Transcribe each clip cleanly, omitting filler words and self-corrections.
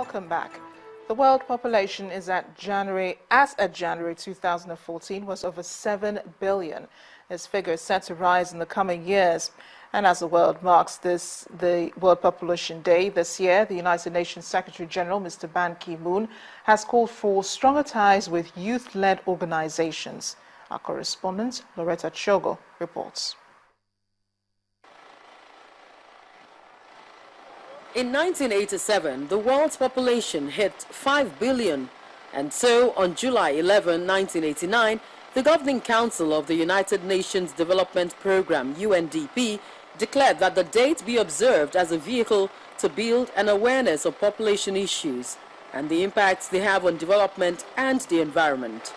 Welcome back. The world population is at January 2014 was over 7 billion. This figure is set to rise in the coming years. And as the world marks the World Population Day this year, the United Nations Secretary General, Mr. Ban Ki-moon, has called for stronger ties with youth-led organizations. Our correspondent, Loretta Chogo, reports. In 1987, the world's population hit 5 billion, and so on July 11, 1989, the Governing Council of the United Nations Development Programme, UNDP, declared that the date be observed as a vehicle to build an awareness of population issues and the impacts they have on development and the environment.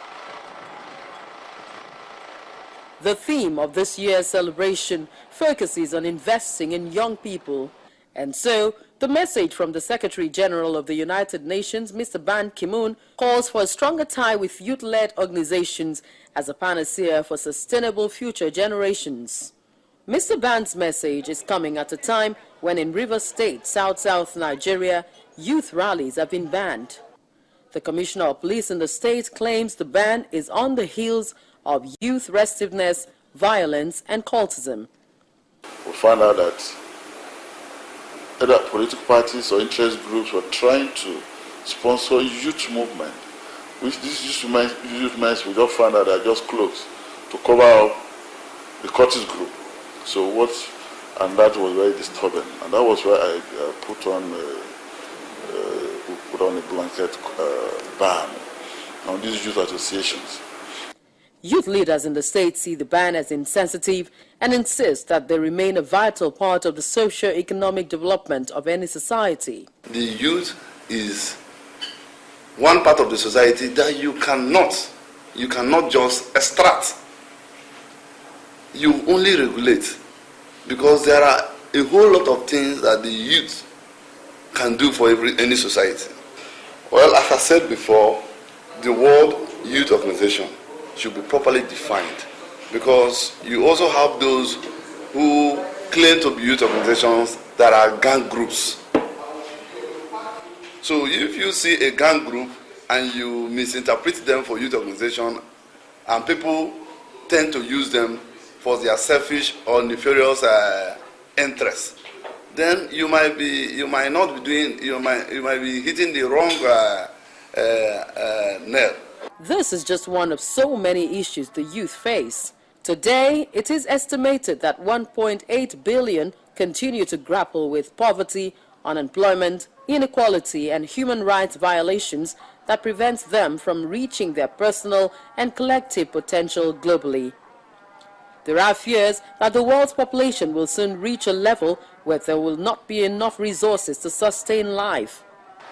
The theme of this year's celebration focuses on investing in young people, and so the message from the Secretary General of the United Nations, Mr. Ban Ki-moon, calls for a stronger tie with youth-led organizations as a panacea for sustainable future generations. Mr. Ban's message is coming at a time when in Rivers State, South Nigeria, youth rallies have been banned. The Commissioner of Police in the state claims the ban is on the heels of youth restiveness, violence, and cultism. We found out that other political parties or interest groups were trying to sponsor youth movement, which these youth movements we just found out are just closed to cover up the cultist group. And that was very disturbing, and that was why I put on a blanket ban on these youth associations. Youth leaders in the state see the ban as insensitive and insist that they remain a vital part of the socio-economic development of any society. The youth is one part of the society that you cannot just extract. You only regulate, because there are a whole lot of things that the youth can do for any society. Well, as I said before, the World Youth Organization should be properly defined, because you also have those who claim to be youth organizations that are gang groups. So if you see a gang group and you misinterpret them for youth organization, and people tend to use them for their selfish or nefarious interests, then you might be hitting the wrong nail. This is just one of so many issues the youth face. Today, it is estimated that 1.8 billion continue to grapple with poverty, unemployment, inequality, and human rights violations that prevents them from reaching their personal and collective potential globally. There are fears that the world's population will soon reach a level where there will not be enough resources to sustain life.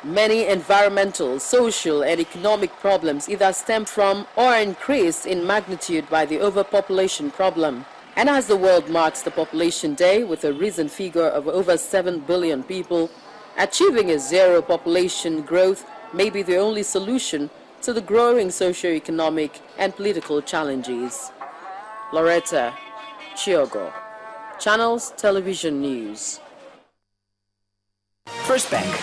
Many environmental, social, and economic problems either stem from or are increased in magnitude by the overpopulation problem. And as the world marks the Population Day with a recent figure of over 7 billion people, achieving a zero population growth may be the only solution to the growing socio-economic and political challenges. Loretta Chogo, Channels Television News. First Bank.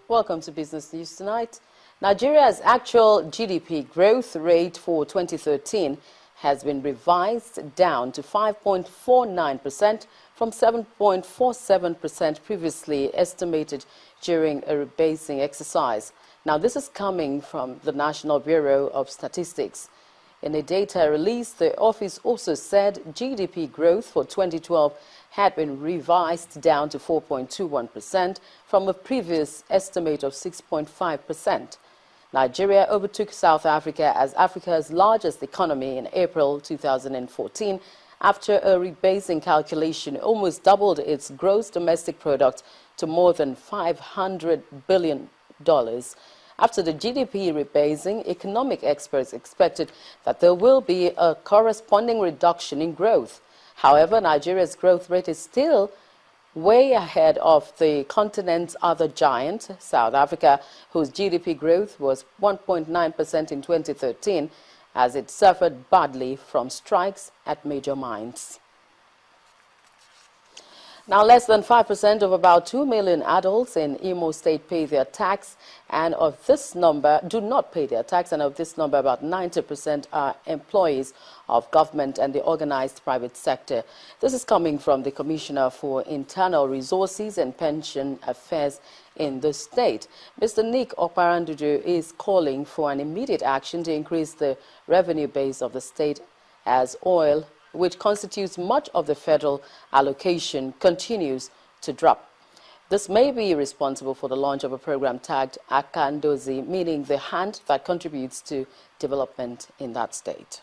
Welcome to Business News Tonight. Nigeria's actual GDP growth rate for 2013 has been revised down to 5.49% from 7.47% previously estimated during a rebasing exercise. Now, this is coming from the National Bureau of Statistics. In a data release, the office also said GDP growth for 2012 had been revised down to 4.21% from a previous estimate of 6.5%. Nigeria overtook South Africa as Africa's largest economy in April 2014 after a rebasing calculation almost doubled its gross domestic product to more than $500 billion. After the GDP rebasing, economic experts expected that there will be a corresponding reduction in growth. However, Nigeria's growth rate is still way ahead of the continent's other giant, South Africa, whose GDP growth was 1.9% in 2013 as it suffered badly from strikes at major mines. Now, less than 5% of about 2 million adults in Imo State pay their tax, and of this number do not pay their tax, and of this number, about 90% are employees of government and the organized private sector. This is coming from the Commissioner for Internal Resources and Pension Affairs in the state. Mr. Nick Oparandudu is calling for an immediate action to increase the revenue base of the state as oil, which constitutes much of the federal allocation, continues to drop. This may be responsible for the launch of a program tagged Akandozi, meaning the hand that contributes to development in that state.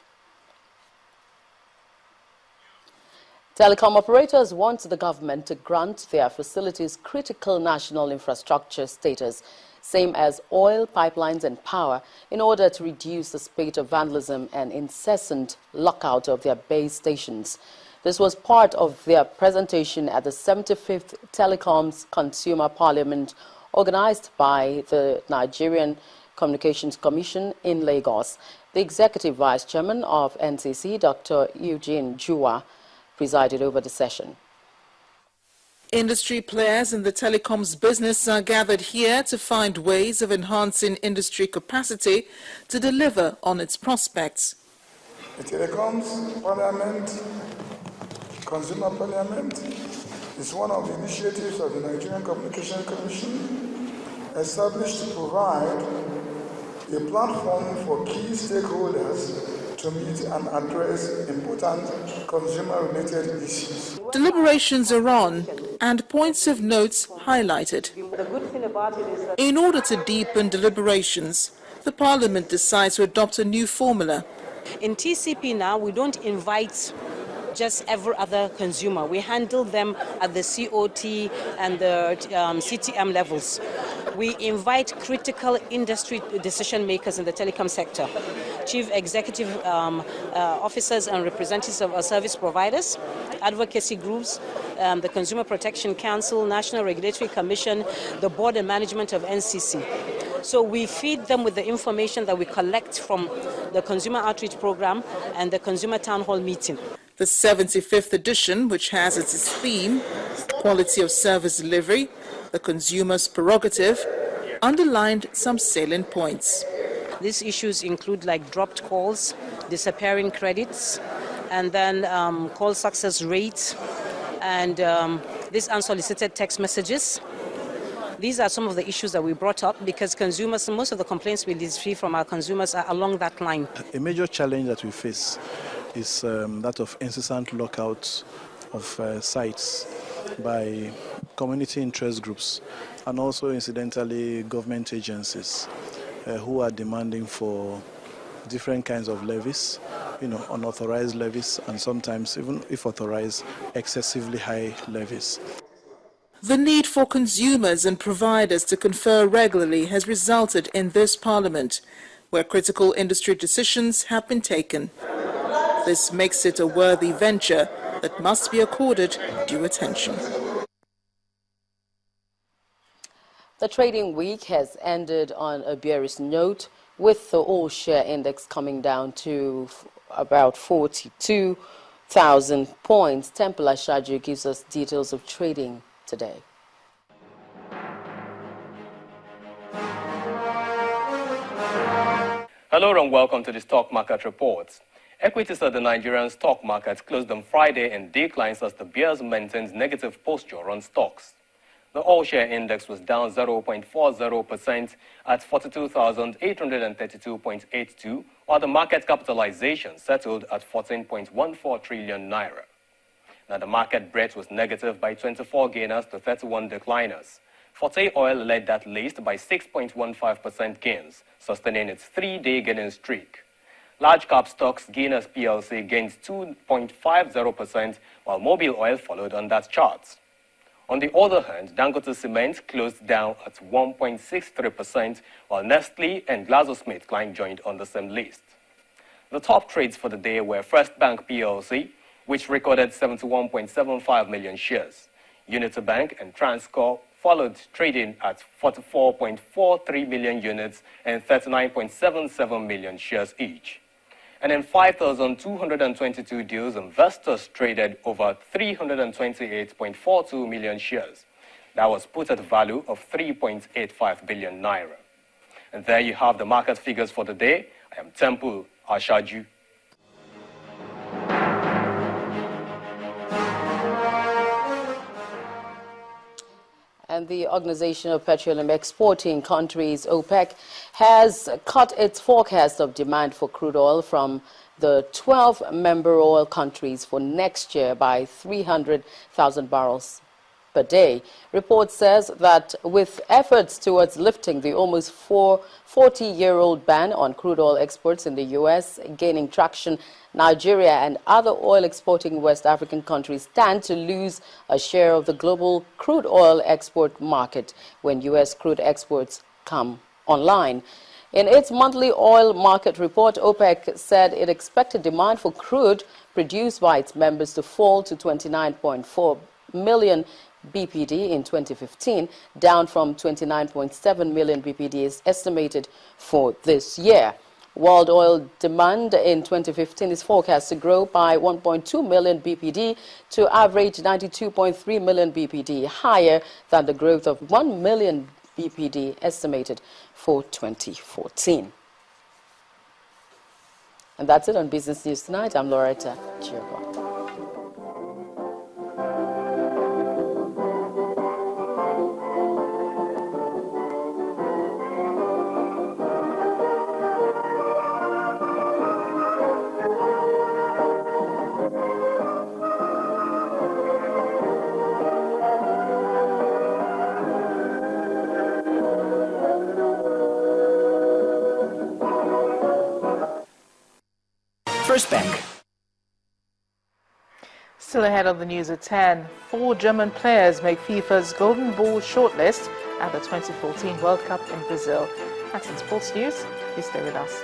Telecom operators want the government to grant their facilities critical national infrastructure status, same as oil, pipelines and power, in order to reduce the spate of vandalism and incessant lockout of their base stations. This was part of their presentation at the 75th Telecoms Consumer Parliament, organized by the Nigerian Communications Commission in Lagos. The Executive Vice Chairman of NCC, Dr. Eugene Jua, presided over the session. Industry players in the telecoms business are gathered here to find ways of enhancing industry capacity to deliver on its prospects. The Telecoms Parliament, Consumer Parliament, is one of the initiatives of the Nigerian Communication Commission, established to provide a platform for key stakeholders to meet and address important consumer-related issues. Deliberations are on and points of notes highlighted. In order to deepen deliberations, the Parliament decides to adopt a new formula. In TCP now, we don't invite just every other consumer. We handle them at the COT and the CTM levels. We invite critical industry decision makers in the telecom sector, chief executive officers and representatives of our service providers, advocacy groups, the Consumer Protection Council, National Regulatory Commission, the board and management of NCC. So we feed them with the information that we collect from the Consumer Outreach Program and the Consumer Town Hall meeting. The 75th edition, which has as its theme quality of service delivery, the consumer's prerogative, underlined some salient points. These issues include like dropped calls, disappearing credits, and then call success rates, and these unsolicited text messages. These are some of the issues that we brought up because consumers, most of the complaints we receive from our consumers are along that line. A major challenge that we face is that of incessant lockouts of sites by community interest groups and also incidentally government agencies who are demanding for different kinds of levies, unauthorized levies, and sometimes, even if authorized, excessively high levies. The need for consumers and providers to confer regularly has resulted in this Parliament, where critical industry decisions have been taken. This makes it a worthy venture that must be accorded due attention. The trading week has ended on a bearish note, with the all-share index coming down to about 42,000 points. Temple Ashaju gives us details of trading today. Hello and welcome to the Stock Market Reports. Equities at the Nigerian stock market closed on Friday in declines as the bears maintained negative posture on stocks. The all-share index was down 0.40% at 42,832.82, while the market capitalization settled at 14.14 trillion naira. Now, the market breadth was negative by 24 gainers to 31 decliners. Forte Oil led that list by 6.15% gains, sustaining its three-day gaining streak. Large cap stocks Guinness PLC gained 2.50%, while Mobil Oil followed on that chart. On the other hand, Dangote Cement closed down at 1.63%, while Nestle and GlaxoSmithKline joined on the same list. The top trades for the day were First Bank PLC, which recorded 71.75 million shares. Unity Bank and Transcorp followed, trading at 44.43 million units and 39.77 million shares each. And in 5,222 deals, investors traded over 328.42 million shares. That was put at a value of 3.85 billion naira. And there you have the market figures for the day. I am Temple Ashaju. And the Organization of Petroleum Exporting Countries, OPEC, has cut its forecast of demand for crude oil from the 12 member oil countries for next year by 300,000 barrels per day. Report says that with efforts towards lifting the almost 40-year-old ban on crude oil exports in the U.S. gaining traction, Nigeria and other oil exporting West African countries stand to lose a share of the global crude oil export market when U.S. crude exports come online. In its monthly oil market report, OPEC said it expected demand for crude produced by its members to fall to 29.4 million BPD in 2015, down from 29.7 million BPD is estimated for this year. World oil demand in 2015 is forecast to grow by 1.2 million BPD to average 92.3 million BPD, higher than the growth of 1 million BPD estimated for 2014. And that's it on Business News Tonight. I'm Loretta Chirwa. First Bank. Still ahead on the news at 10, 4 German players make FIFA's Golden Ball shortlist at the 2014 World Cup in Brazil. That's in sports news. Please stay with us.